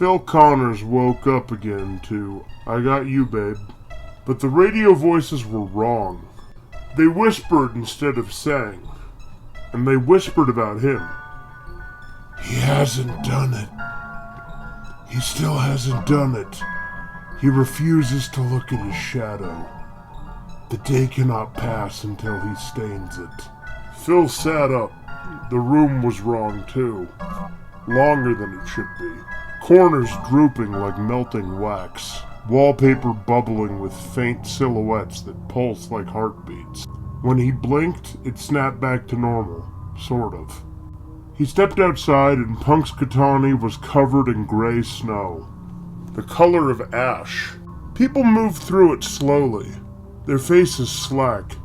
Phil Connors woke up again to, "I got you, babe." But the radio voices were wrong. They whispered instead of sang. And they whispered about him. "He hasn't done it. He still hasn't done it. He refuses to look at his shadow. The day cannot pass until he stains it." Phil sat up. The room was wrong too. Longer than it should be. Corners drooping like melting wax. Wallpaper bubbling with faint silhouettes that pulse like heartbeats. When he blinked, it snapped back to normal. Sort of. He stepped outside and Punxsutawney was covered in gray snow. The color of ash. People moved through it slowly, their faces slack,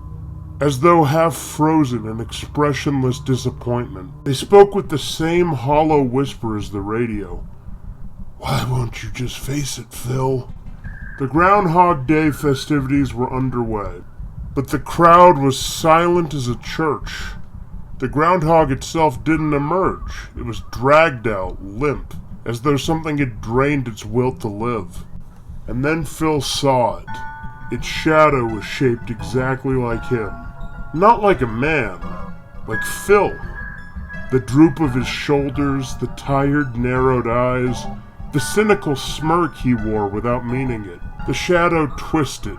as though half frozen in expressionless disappointment. They spoke with the same hollow whisper as the radio. "Why won't you just face it, Phil?" The GroundHog Day festivities were underway, but the crowd was silent as a church. The groundhog itself didn't emerge. It was dragged out, limp, as though something had drained its will to live. And then Phil saw it. Its shadow was shaped exactly like him. Not like a man, like Phil. The droop of his shoulders, the tired, narrowed eyes, the cynical smirk he wore without meaning it. The shadow twisted,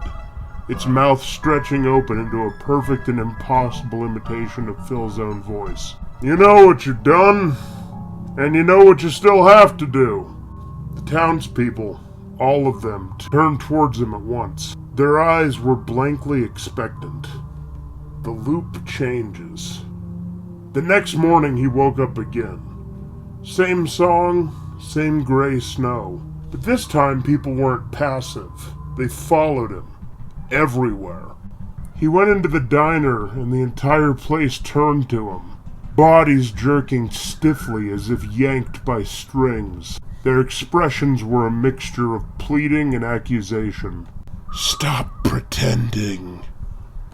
its mouth stretching open into a perfect and impossible imitation of Phil's own voice. "You know what you've done, and you know what you still have to do." The townspeople, all of them, turned towards him at once. Their eyes were blankly expectant. The loop changes. The next morning he woke up again. Same song, same gray snow. But this time people weren't passive. They followed him. Everywhere. He went into the diner and the entire place turned to him. Bodies jerking stiffly as if yanked by strings. Their expressions were a mixture of pleading and accusation. "Stop pretending,"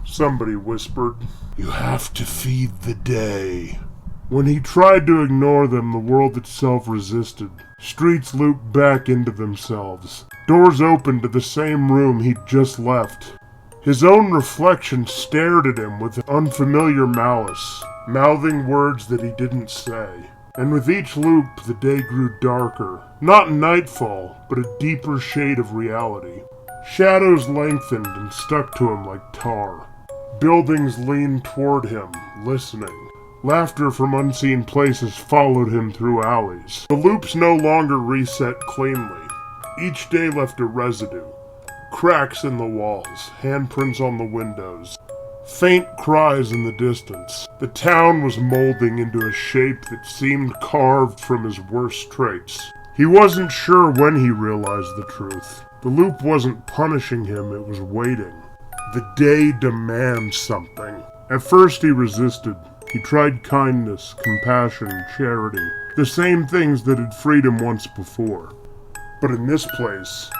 somebody whispered. "You have to feed the day." When he tried to ignore them, the world itself resisted. Streets looped back into themselves. Doors opened to the same room he'd just left. His own reflection stared at him with unfamiliar malice, mouthing words that he didn't say. And with each loop, the day grew darker. Not nightfall, but a deeper shade of reality. Shadows lengthened and stuck to him like tar. Buildings leaned toward him, listening. Laughter from unseen places followed him through alleys. The loops no longer reset cleanly. Each day left a residue. Cracks in the walls, handprints on the windows, faint cries in the distance. The town was molding into a shape that seemed carved from his worst traits. He wasn't sure when he realized the truth. The loop wasn't punishing him, it was waiting. The day demands something. At first he resisted. He tried kindness, compassion, charity, the same things that had freed him once before. But in this place,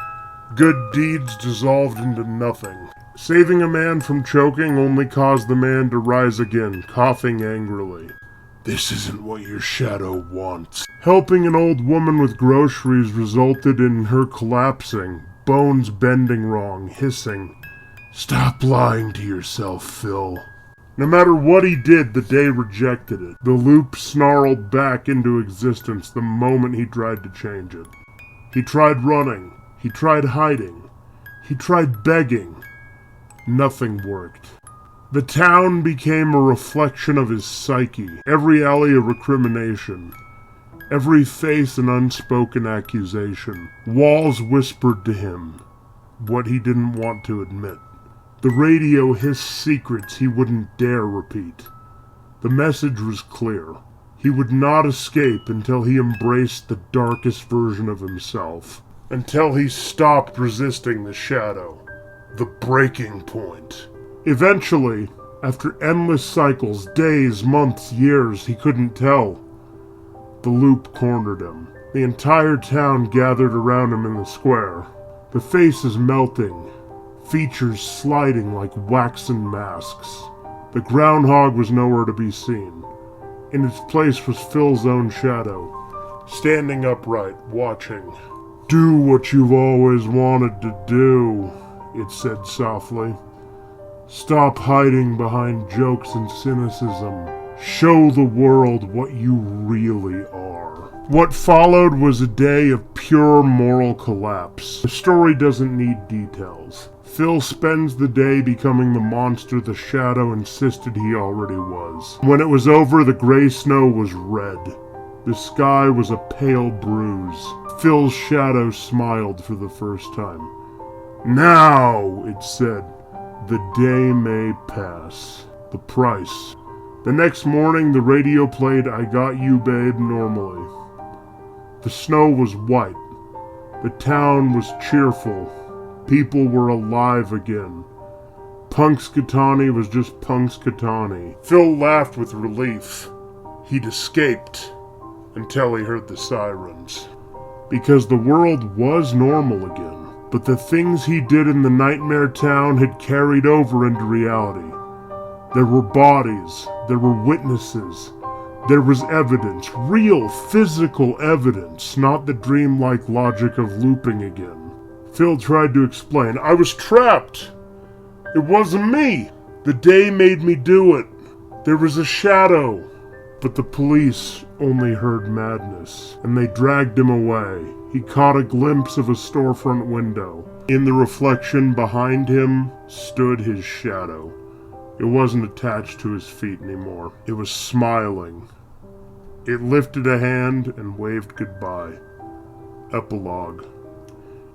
good deeds dissolved into nothing. Saving a man from choking only caused the man to rise again, coughing angrily. "This isn't what your shadow wants." Helping an old woman with groceries resulted in her collapsing, bones bending wrong, hissing. "Stop lying to yourself, Phil." No matter what he did, the day rejected it. The loop snarled back into existence the moment he tried to change it. He tried running. He tried hiding. He tried begging. Nothing worked. The town became a reflection of his psyche, every alley a recrimination, every face an unspoken accusation. Walls whispered to him what he didn't want to admit. The radio hissed secrets he wouldn't dare repeat. The message was clear. He would not escape until he embraced the darkest version of himself. Until he stopped resisting the shadow. The breaking point. Eventually, after endless cycles, days, months, years, he couldn't tell. The loop cornered him. The entire town gathered around him in the square. The faces melting. Features sliding like waxen masks. The groundhog was nowhere to be seen. In its place was Phil's own shadow, standing upright, watching. "Do what you've always wanted to do," it said softly. "Stop hiding behind jokes and cynicism. Show the world what you really are." What followed was a day of pure moral collapse. The story doesn't need details. Phil spends the day becoming the monster the shadow insisted he already was. When it was over, the gray snow was red. The sky was a pale bruise. Phil's shadow smiled for the first time. "Now," it said, "the day may pass." The price. The next morning, the radio played "I Got You, Babe" normally. The snow was white. The town was cheerful. People were alive again. Punxsutawney was just Punxsutawney. Phil laughed with relief. He'd escaped until he heard the sirens. Because the world was normal again. But the things he did in the nightmare town had carried over into reality. There were bodies. There were witnesses. There was evidence. Real, physical evidence. Not the dreamlike logic of looping again. Phil tried to explain. "I was trapped. It wasn't me. The day made me do it. There was a shadow." But the police only heard madness, and they dragged him away. He caught a glimpse of a storefront window. In the reflection behind him stood his shadow. It wasn't attached to his feet anymore. It was smiling. It lifted a hand and waved goodbye. Epilogue.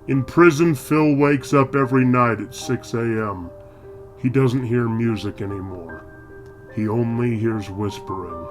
In prison, Phil wakes up every night at 6 a.m. He doesn't hear music anymore. He only hears whispering.